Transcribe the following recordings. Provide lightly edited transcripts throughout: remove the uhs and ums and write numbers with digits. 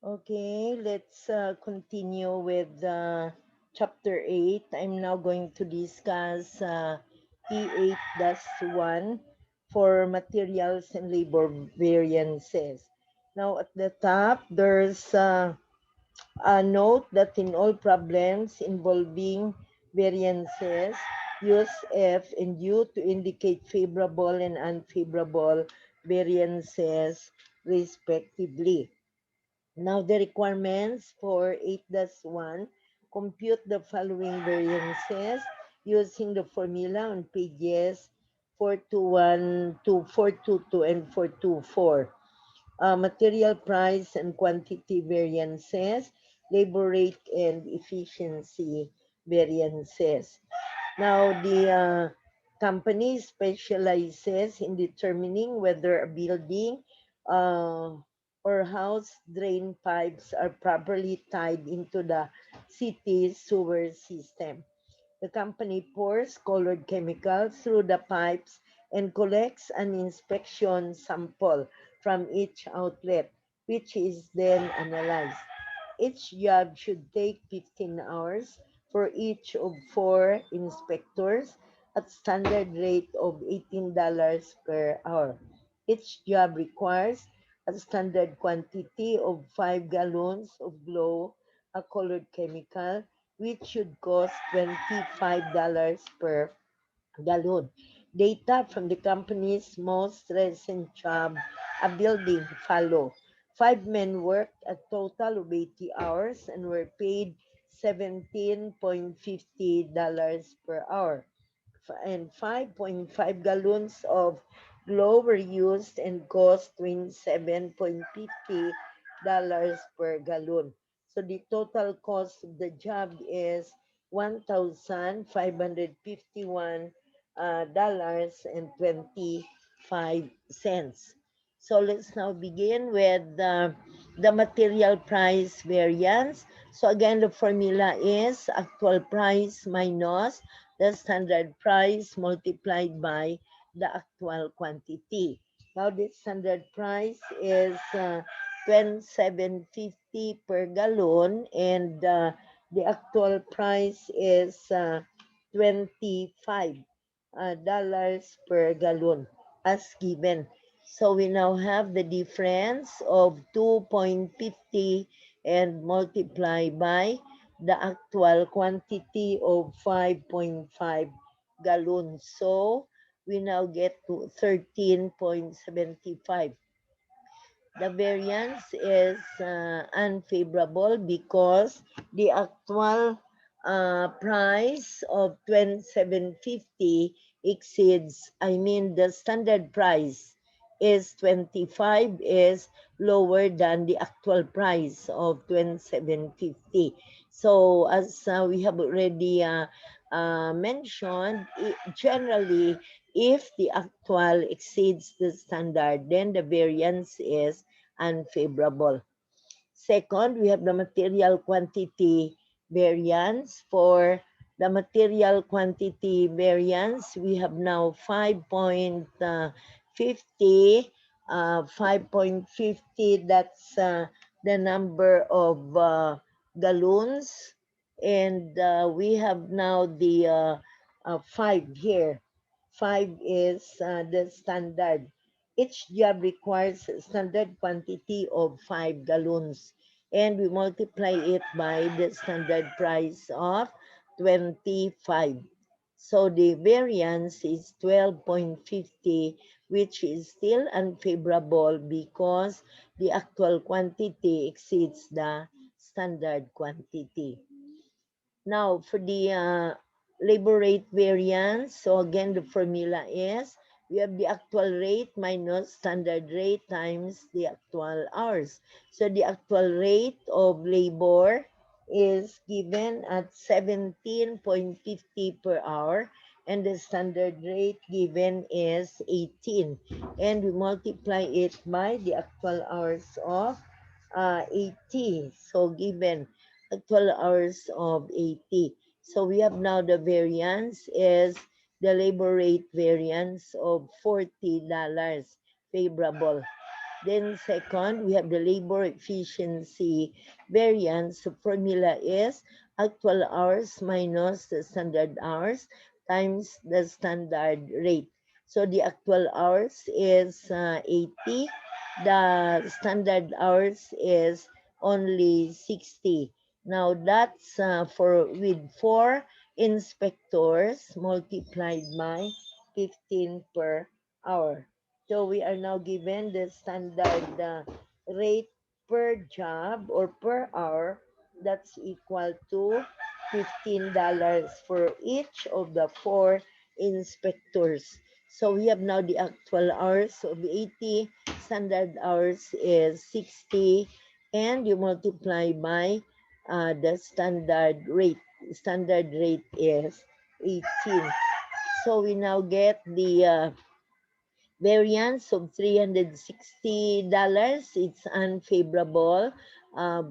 Okay, let's continue with chapter 8. I'm now going to discuss E8-1 for materials and labor variances. Now, at the top, there's note that in all problems involving variances, use F and U to indicate favorable and unfavorable variances respectively. Now the requirements for 8-1, compute the following variances using the formula on pages 421 to 422 and 424. Material price and quantity variances, labor rate and efficiency variances. Now, the company specializes in determining whether a building uh, or house drain pipes are properly tied into the city's sewer system. The company pours colored chemicals through the pipes and collects an inspection sample from each outlet, which is then analyzed. Each job should take 15 hours for each of four inspectors at standard rate of $18 per hour. Each job requires a standard quantity of 5 gallons of glow, a colored chemical, which should cost $25 per gallon. Data from the company's most recent job, a building, follow. Five men worked a total of 80 hours and were paid $17.50 per hour. And 5.5 gallons of glow were used and cost $27.50 per gallon. So the total cost of the job is $1,551 dollars and 25 cents. So let's now begin with the material price variance. So again, the formula is actual price minus the standard price multiplied by the actual quantity. Now the standard price is 27.50 per gallon, and the actual price is 25 dollars per gallon as given. So we now have the difference of 2.50 and multiply by the actual quantity of 5.5 gallons. So we now get to 13.75. The variance is unfavorable because the actual price of 27.50 exceeds, I mean, the standard price is 25 is lower than the actual price of 27.50. So as we have already mentioned, generally if the actual exceeds the standard, then the variance is unfavorable. Second, we have the material quantity variance. For the material quantity variance, we have now 5.50. 5.50, that's the number of gallons. And we have now the 5 here. 5 is the standard. Each job requires a standard quantity of 5 gallons, and we multiply it by the standard price of 25. So the variance is 12.50, which is still unfavorable because the actual quantity exceeds the standard quantity. Now, for the labor rate variance, so again, the formula is we have the actual rate minus standard rate times the actual hours. So the actual rate of labor is given at 17.50 per hour, and the standard rate given is 18. And we multiply it by the actual hours of 80. So given 12 hours of 80. So we have now the variance is the labor rate variance of $40 favorable. Then second, we have the labor efficiency variance. The formula is actual hours minus the standard hours times the standard rate. So the actual hours is 80. The standard hours is only 60. Now that's for with four inspectors multiplied by 15 per hour. So we are now given the standard rate per job or per hour that's equal to $15 for each of the four inspectors. So we have now the actual hours of 80, standard hours is 60, and you multiply by the standard rate. Standard rate is 18. So we now get the variance of $360. It's unfavorable, uh,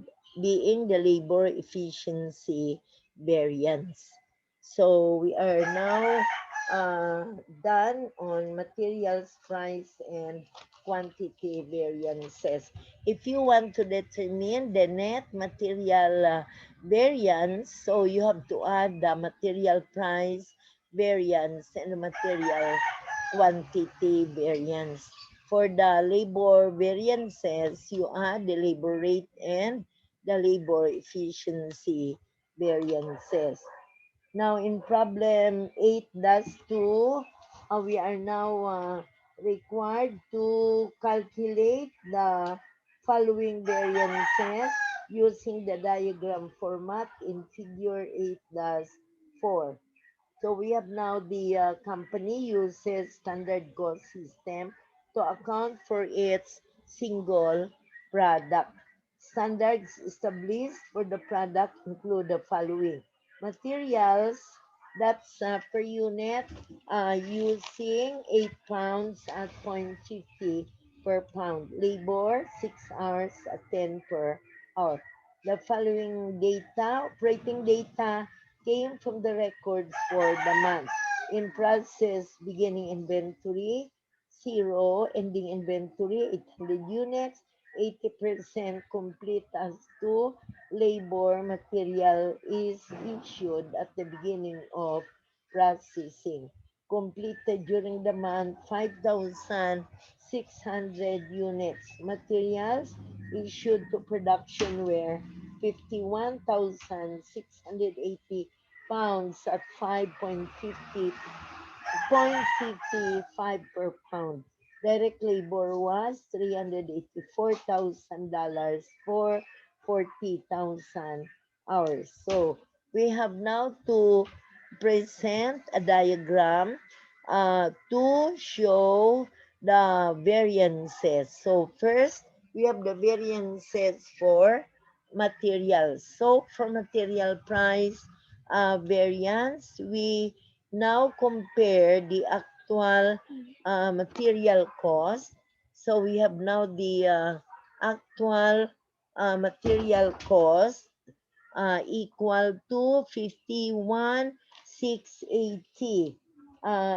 being the labor efficiency variance. So we are now uh, done on materials price and quantity variances. If you want to determine the net material variance, so you have to add the material price variance and the material quantity variance. For the labor variances, you add the labor rate and the labor efficiency variances. Now in problem 8-2, we are now required to calculate the following variances using the diagram format in figure 8-4. So we have now the company uses standard cost system to account for its single product. Standards established for the product include the following: materials, that's per unit, using 8 pounds at 0.50 per pound. Labor, 6 hours at 10 per hour. The following data, operating data, came from the records for the month. In process, beginning inventory, 0, ending inventory, 800 units, 80% complete as to labor material is issued at the beginning of processing. Completed during the month, 5,600 units. Materials issued to production were 51,680 pounds at 5.55 per pound. Direct labor was $384,000 for 40,000 hours. So we have now to present a diagram to show the variances. So first, we have the variances for materials. So for material price variance, we now compare the actual material cost. So we have now the actual material cost equal to 51,680.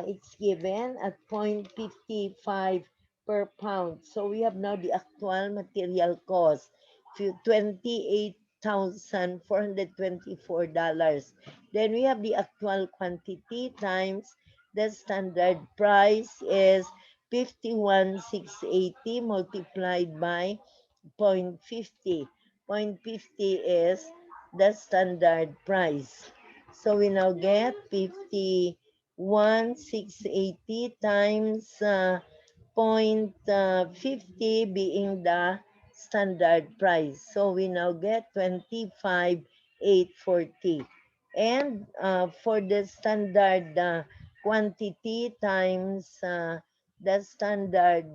It's given at 0.55 per pound. So we have now the actual material cost, $28,424. Then we have the actual quantity times the standard price is 51,680 multiplied by 0.50. 0.50 is the standard price. So we now get 51,680 times 0.50 being the standard price. So we now get 25,840. And for the standard quantity times the standard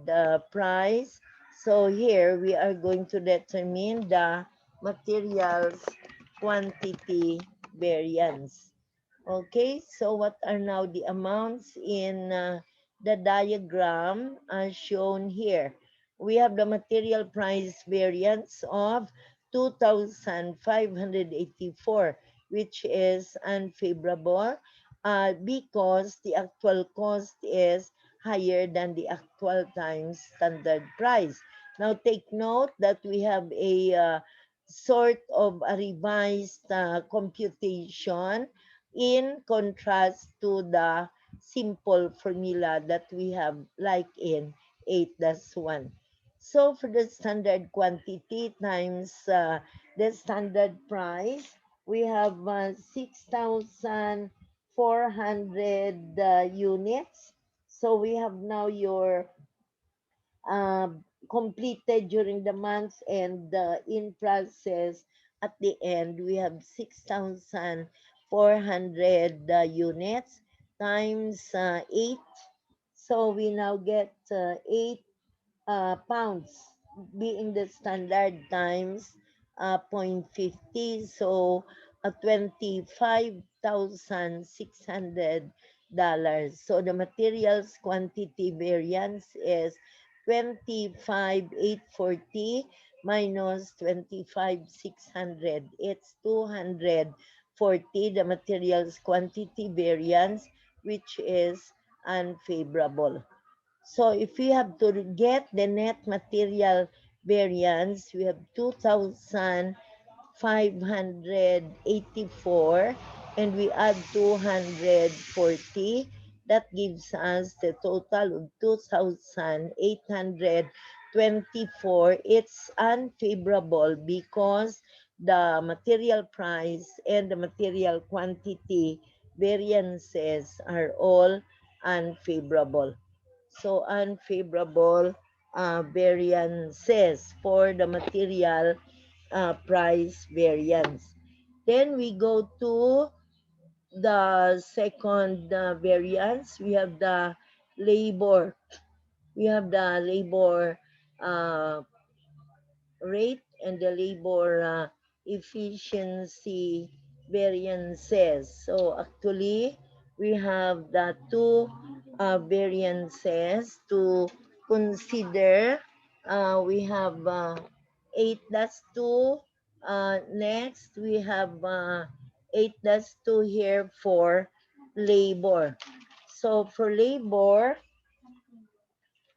price, so here we are going to determine the materials quantity variance. Okay, so what are now the amounts in the diagram as shown here? We have the material price variance of 2,584, which is unfavorable because the actual cost is higher than the actual times standard price. Now take note that we have a sort of a revised computation in contrast to the simple formula that we have like in 8-1. So for the standard quantity times the standard price, we have 6,400 units. So we have now your uh, completed during the month and in process at the end we have 6,400 units times 8, so we now get 8 pounds being the standard times point 0.50, so 25,600 dollars. So the materials quantity variance is 25,840 minus 25,600. It's 240, the materials quantity variance, which is unfavorable. So if we have to get the net material variance, we have 2,584 and we add 240. That gives us the total of 2,824. It's unfavorable because the material price and the material quantity variances are all unfavorable. So unfavorable variances for the material price variance. Then we go to the second variance. We have the labor. We have the labor uh, rate and the labor efficiency variances. So actually, we have the two variances to consider. We have 8-2. Next, we have 8-2 here for labor. So for labor,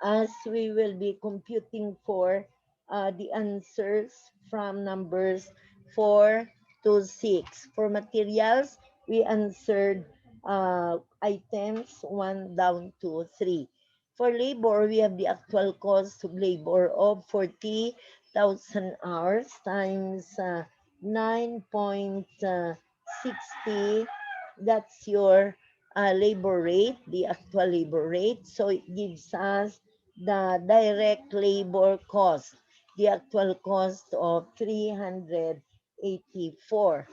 as we will be computing for the answers from numbers 4 to 6. For materials, we answered items 1 down to 3. For labor, we have the actual cost of labor of 40,000 hours times 9.60. That's your labor rate, the actual labor rate. So it gives us the direct labor cost, the actual cost of 384.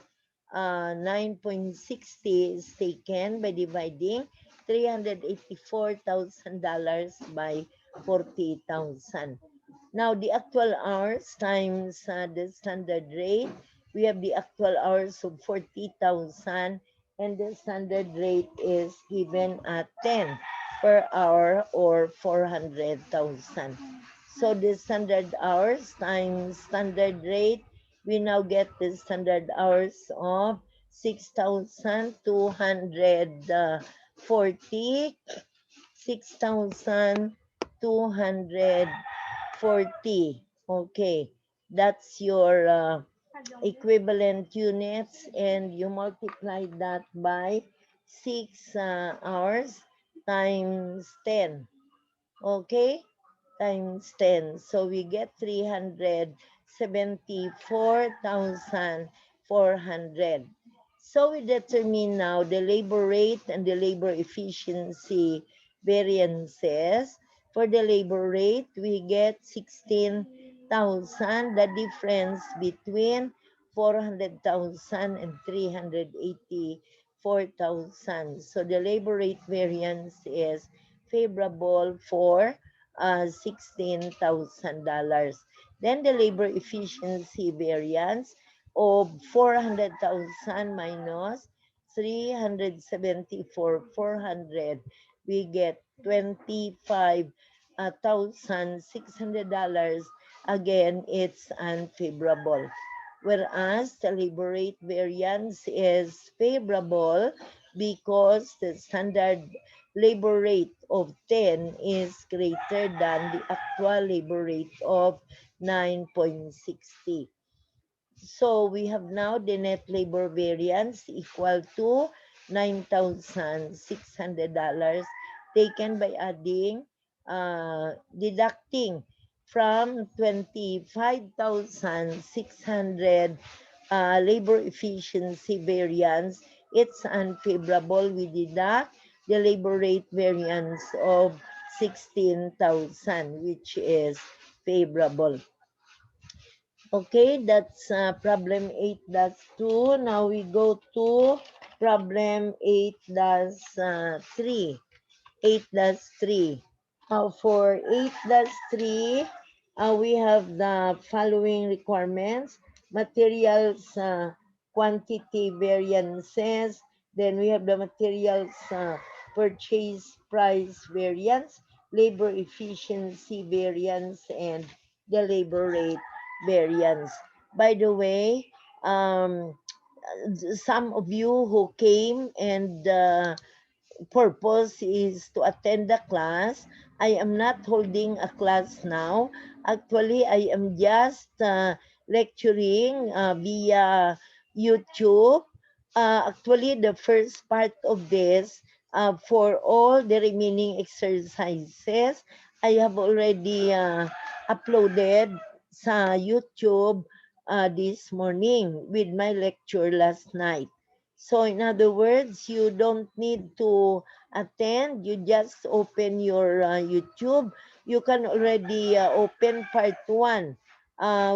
9.60 is taken by dividing $384,000 by 40,000. Now, the actual hours times the standard rate, we have the actual hours of 40,000 and the standard rate is given at 10 per hour or 400,000. So the standard hours times standard rate, we now get the standard hours of 6,240, 6,240. Okay, that's your equivalent units and you multiply that by 6 hours times 10. Okay, times 10. So we get 374,400. So we determine now the labor rate and the labor efficiency variances. For the labor rate, we get 16,000, the difference between 400,000 and 384,000. So the labor rate variance is favorable for $16,000. Then the labor efficiency variance of 400,000 minus 374,400, we get $25,600. Again, it's unfavorable. Whereas the labor rate variance is favorable because the standard labor rate of 10 is greater than the actual labor rate of 9.60. So we have now the net labor variance equal to $9,600 taken by adding, deducting from 25,600 labor efficiency variance. It's unfavorable. We deduct the labor rate variance of 16,000, which is favorable. Okay, that's problem 8-2. Now we go to problem 8-3. 8-3. For 8-3, we have the following requirements: materials quantity variances, then we have the materials purchase price variance, labor efficiency variance, and the labor rate variance. By the way, some of you who came and purpose is to attend the class. I am not holding a class now. Actually, I am just lecturing via YouTube. Actually, the first part of this, for all the remaining exercises, I have already uploaded sa YouTube this morning with my lecture last night. So in other words, you don't need to attend. You just open your YouTube. You can already open part one,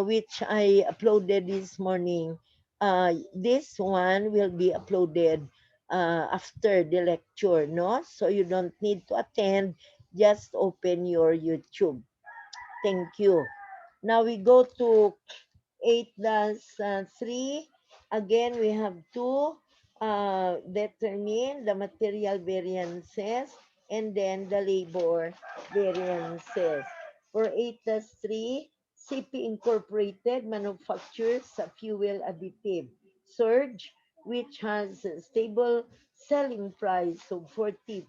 which I uploaded this morning. This one will be uploaded after the lecture, no? So you don't need to attend. Just open your YouTube. Thank you. Now we go to 8-3. Again, we have to determine the material variances and then the labor variances. For 8-3, CP Incorporated manufactures a fuel additive, Surge, which has a stable selling price of $44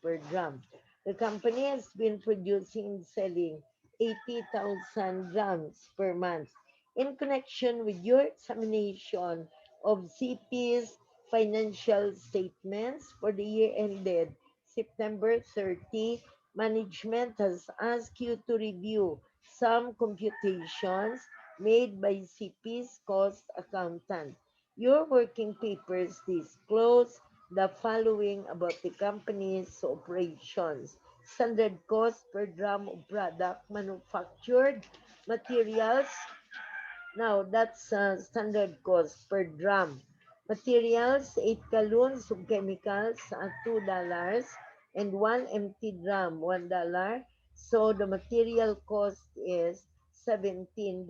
per gram. The company has been producing and selling 80,000 grams per month. In connection with your examination of CP's financial statements for the year ended September 30, management has asked you to review some computations made by CP's cost accountant. Your working papers disclose the following about the company's operations: standard cost per gram of product manufactured, materials. Now, that's standard cost per drum. Materials, 8 gallons of chemicals at $2, and 1 empty drum, $1. So the material cost is $17.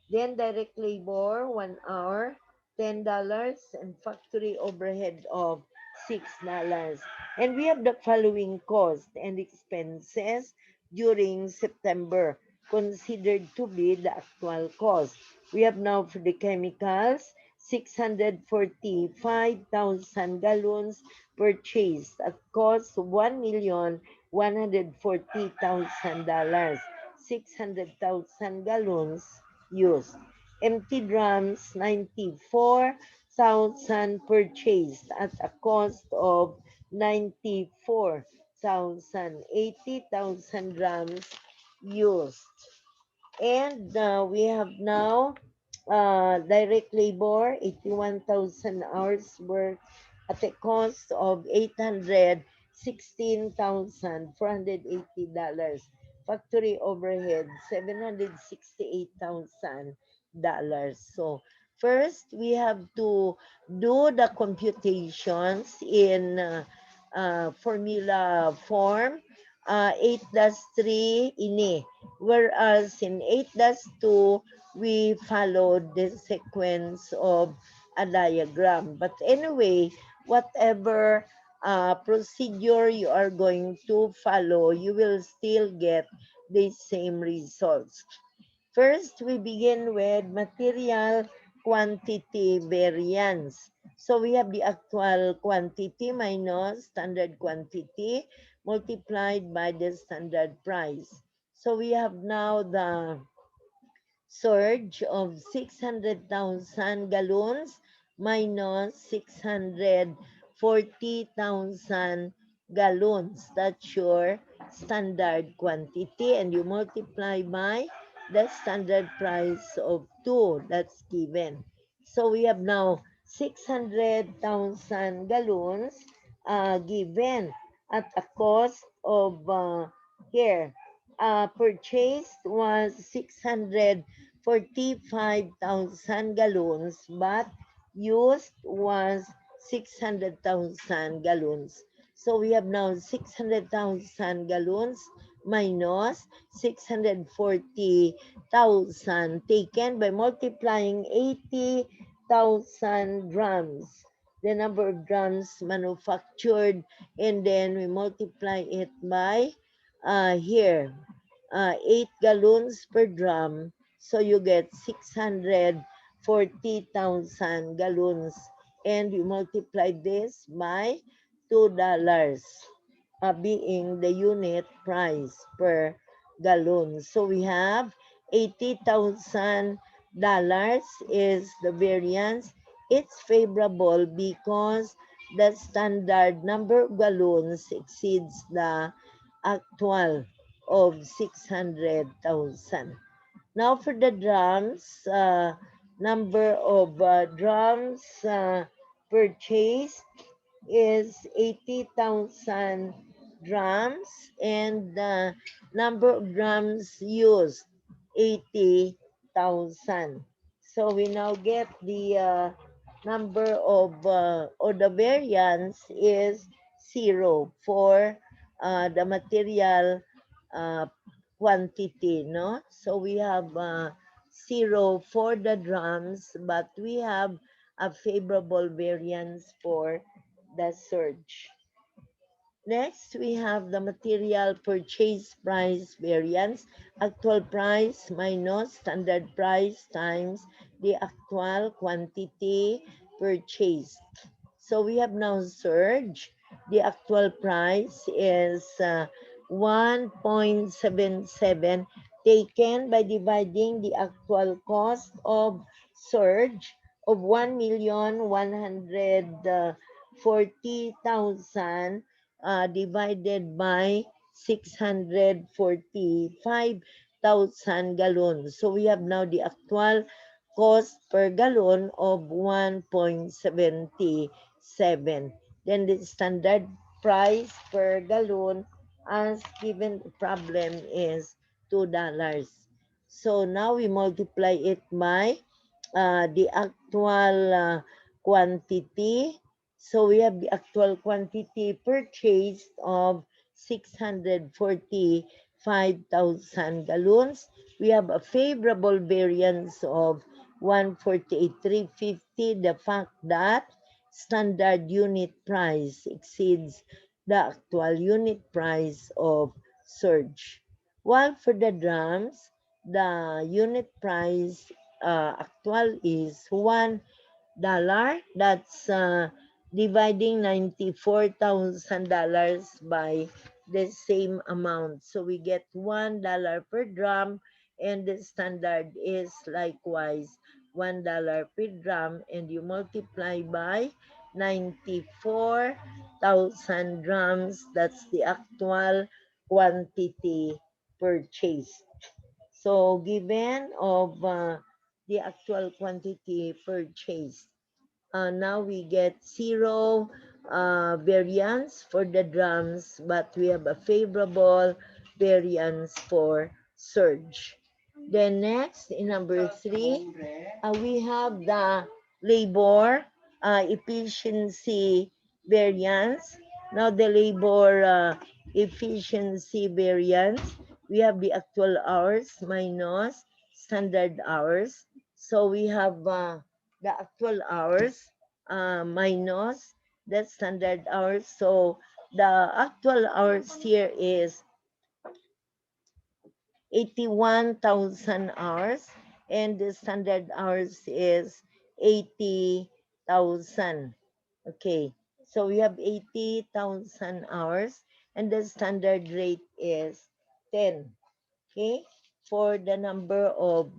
Then direct labor, 1 hour, $10, and factory overhead of $6. And we have the following cost and expenses during September considered to be the actual cost. We have now for the chemicals, 645,000 gallons purchased at cost of $1,140,000. 600,000 gallons used. Empty drums, 94,000 purchased at a cost of 94,000. 80,000 drums used. And we have now direct labor, 81,000 hours work at a cost of $816,480. Factory overhead, $768,000. So first, we have to do the computations in formula form. 8-3 ini. Whereas in 8-2, we followed the sequence of a diagram. But anyway, whatever procedure you are going to follow, you will still get the same results. First, we begin with material quantity variance. So we have the actual quantity minus standard quantity multiplied by the standard price. So we have now the surge of 600,000 gallons minus 640,000 gallons. That's your standard quantity, and you multiply by the standard price of 2 that's given. So we have now 600,000 gallons given at a cost of here purchased was 645,000 gallons, but used was 600,000 gallons. So we have now 600,000 gallons minus 640,000 taken by multiplying 80,000 drums, the number of drums manufactured, and then we multiply it by here 8 gallons per drum, so you get 640,000 gallons, and you multiply this by $2 being the unit price per gallon. So we have $80,000 is the variance. It's favorable because the standard number of gallons exceeds the actual of 600,000. Now for the drums, number of drums purchased is 80,000 drums, and the number of drums used 80,000. So we now get the number of or the variance is 0 for the material uh, quantity, no? So we have 0 for the drums, but we have a favorable variance for the surge. Next, we have the material purchase price variance, actual price minus standard price times the actual quantity purchased. So we have now surge. The actual price is 1.77 taken by dividing the actual cost of surge of 1,140,000 divided by 645,000 gallons. So we have now the actual cost per gallon of 1.77. Then the standard price per gallon as given problem is $2. So now we multiply it by the actual quantity. So we have the actual quantity purchased of 645,000 gallons. We have a favorable variance of 148,350. The fact that standard unit price exceeds the actual unit price of surge. While for the drums, the unit price actual is $1. That's dividing $94,000 by the same amount. So we get $1 per drum, and the standard is likewise $1 per drum, and you multiply by 94,000 drums. That's the actual quantity purchased. So given of the actual quantity purchased. Now we get 0 variance for the drums, but we have a favorable variance for surge. Then next, in number 3, we have the labor efficiency variance. Now the labor efficiency variance, we have the actual hours minus standard hours. So we have the actual hours minus the standard hours. So the actual hours here is 81,000 hours, and the standard hours is 80,000. thousand. Okay, so we have 80,000 hours, and the standard rate is 10. Okay, for the number of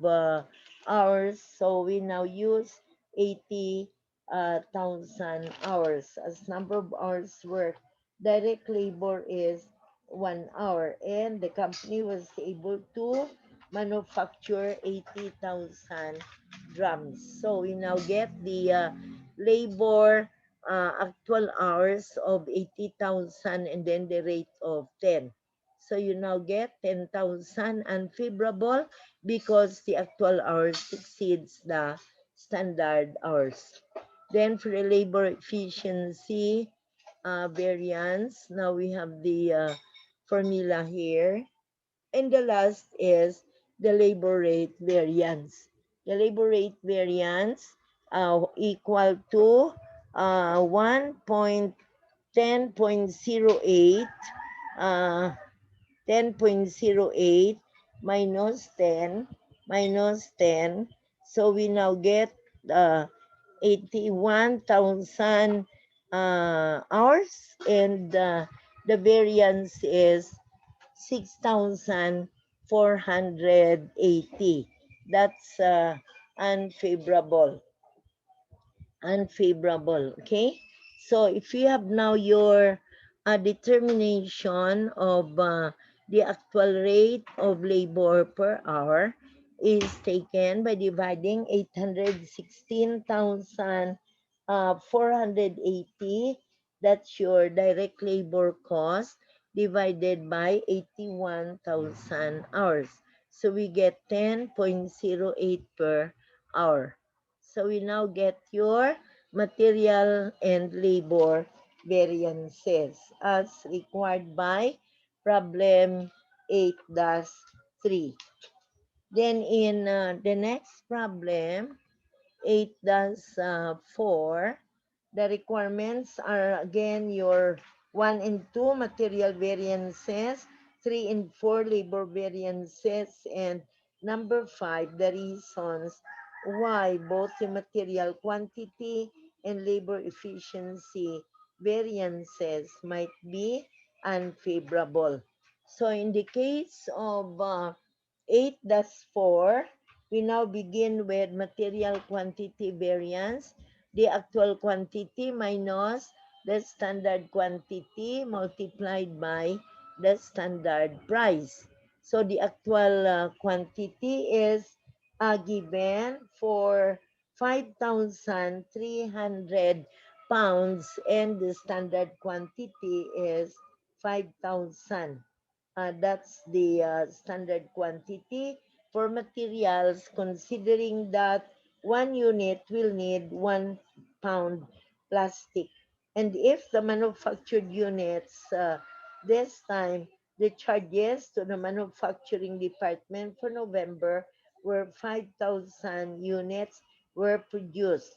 hours, so we now use 80,000 hours as number of hours worked. Direct labor is 1 hour, and the company was able to manufacture 80,000 drums. So we now get the labor actual hours of 80,000 and then the rate of 10. So you now get 10,000 unfavorable because the actual hours exceeds the standard hours. Then for the labor efficiency variance, now we have the formula here. And the last is the labor rate variance. The labor rate variance equal to 1.10.08 uh, 10.08 minus 10 minus 10. So we now get 81,000 hours, and the variance is 6,480. That's unfavorable. Unfavorable. Okay, so if you have now your determination of the actual rate of labor per hour is taken by dividing 816,480. That's your direct labor cost divided by 81,000 hours. So we get 10.08 per hour. So we now get your material and labor variances as required by problem 8-3. Then in the next problem, 8-4, the requirements are again your 1 and 2 material variances, 3 and 4 labor variances, and number 5, the reasons why both the material quantity and labor efficiency variances might be unfavorable. So in the case of 8-4, we now begin with material quantity variance, the actual quantity minus the standard quantity multiplied by the standard price. So the actual quantity is given for 5,300 pounds, and the standard quantity is 5,000. That's the standard quantity for materials, considering that 1 unit will need 1 pound plastic. And if the manufactured units, this time, the charges to the manufacturing department for November were 5,000 units were produced.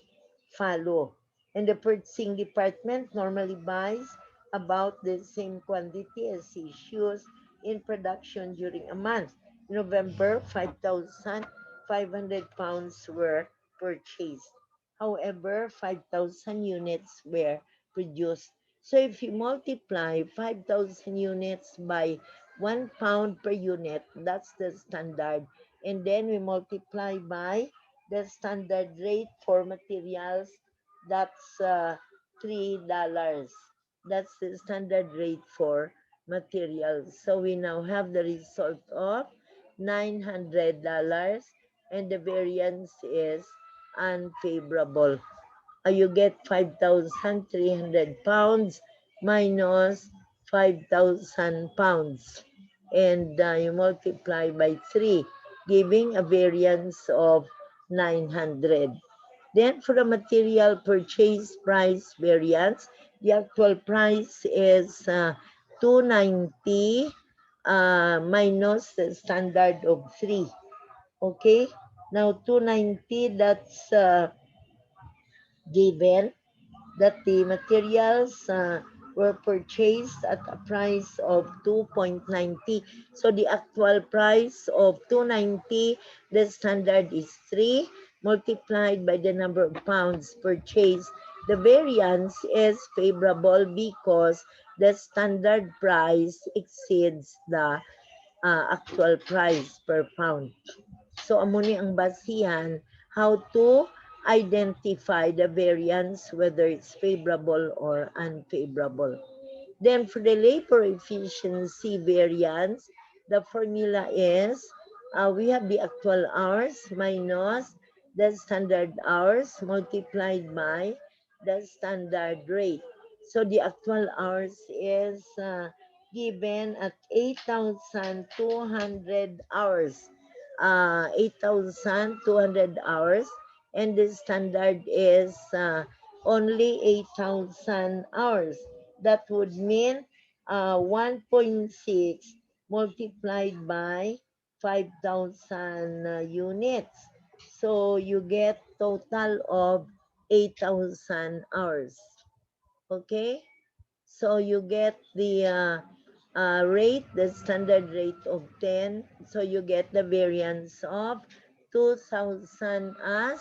Follow. And the purchasing department normally buys about the same quantity as issues in production during a month. In November, 5,500 pounds were purchased. However, 5,000 units were produced. So if you multiply 5,000 units by 1 pound per unit, that's the standard. And then we multiply by the standard rate for materials, that's $3. That's the standard rate for materials. So we now have the result of $900, and the variance is unfavorable. You get 5,300 pounds minus 5,000 pounds, and you multiply by 3, giving a variance of 900. Then for the material purchase price variance, the actual price is 290 minus the standard of 3. Okay, now 290, that's given that the materials were purchased at a price of 2.90. So the actual price of 290, the standard is 3. multiplied by the number of pounds purchased, the variance is favorable because the standard price exceeds the actual price per pound. So, amo ni ang basihan how to identify the variance, whether it's favorable or unfavorable. Then for the labor efficiency variance, the formula is we have the actual hours minus the standard hours multiplied by the standard rate. So the actual hours is given at 8,200 hours. 8,200 hours, and the standard is only 8,000 hours. That would mean 1.6 multiplied by 5,000 units. So you get total of 8,000 hours. Okay? So you get the rate, the standard rate of 10. So you get the variance of 2,000 as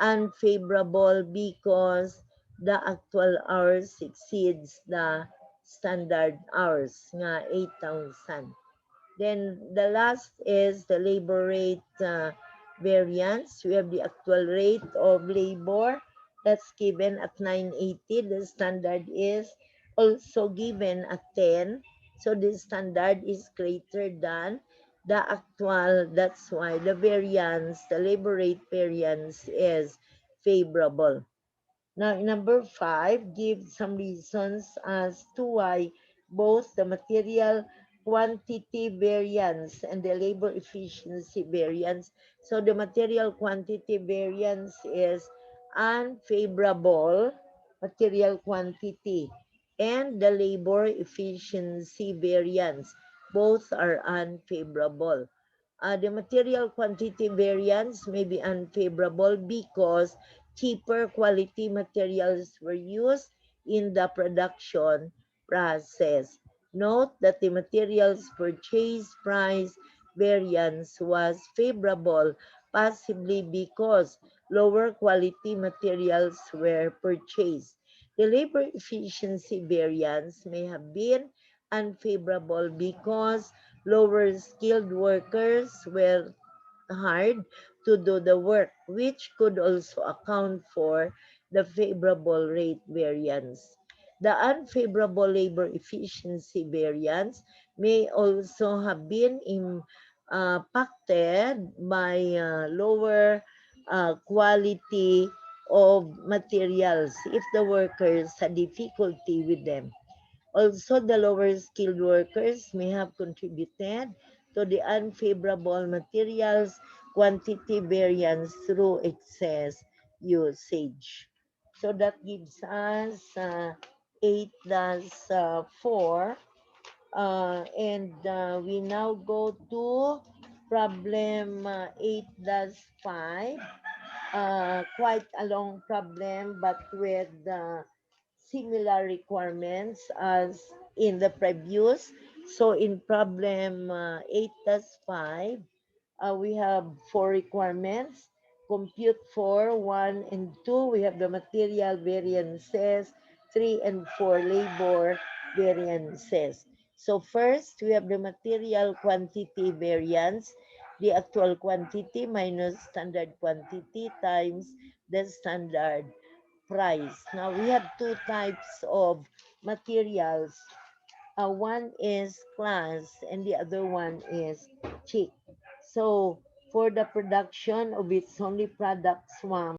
unfavorable because the actual hours exceeds the standard hours nga 8,000. Then the last is the labor rate variance. We have the actual rate of labor that's given at 980. The standard is also given at 10. So the standard is greater than the actual. That's why the variance, the labor rate variance is favorable. Now, number 5, give some reasons as to why both the material quantity variance and the labor efficiency variance. So, the material quantity variance is unfavorable material quantity, and the labor efficiency variance. Both are unfavorable. The material quantity variance may be unfavorable because cheaper quality materials were used in the production process. Note that the materials purchase price variance was favorable, possibly because lower quality materials were purchased. The labor efficiency variance may have been unfavorable because lower skilled workers were hard to do the work, which could also account for the favorable rate variance. The unfavorable labor efficiency variance may also have been impacted by lower quality of materials if the workers had difficulty with them. Also, the lower skilled workers may have contributed to the unfavorable materials quantity variance through excess usage. So that gives us 8 plus 4. And we now go to problem 8 plus 5. Quite a long problem, but with similar requirements as in the previous. So in problem 8 plus 5, we have 4 requirements. Compute 4, 1, and 2. We have the material variances, 3 and 4 labor variances. So first, we have the material quantity variance, the actual quantity minus standard quantity times the standard price. Now, we have two types of materials. One is glass and the other one is chick. So, for the production of its only products,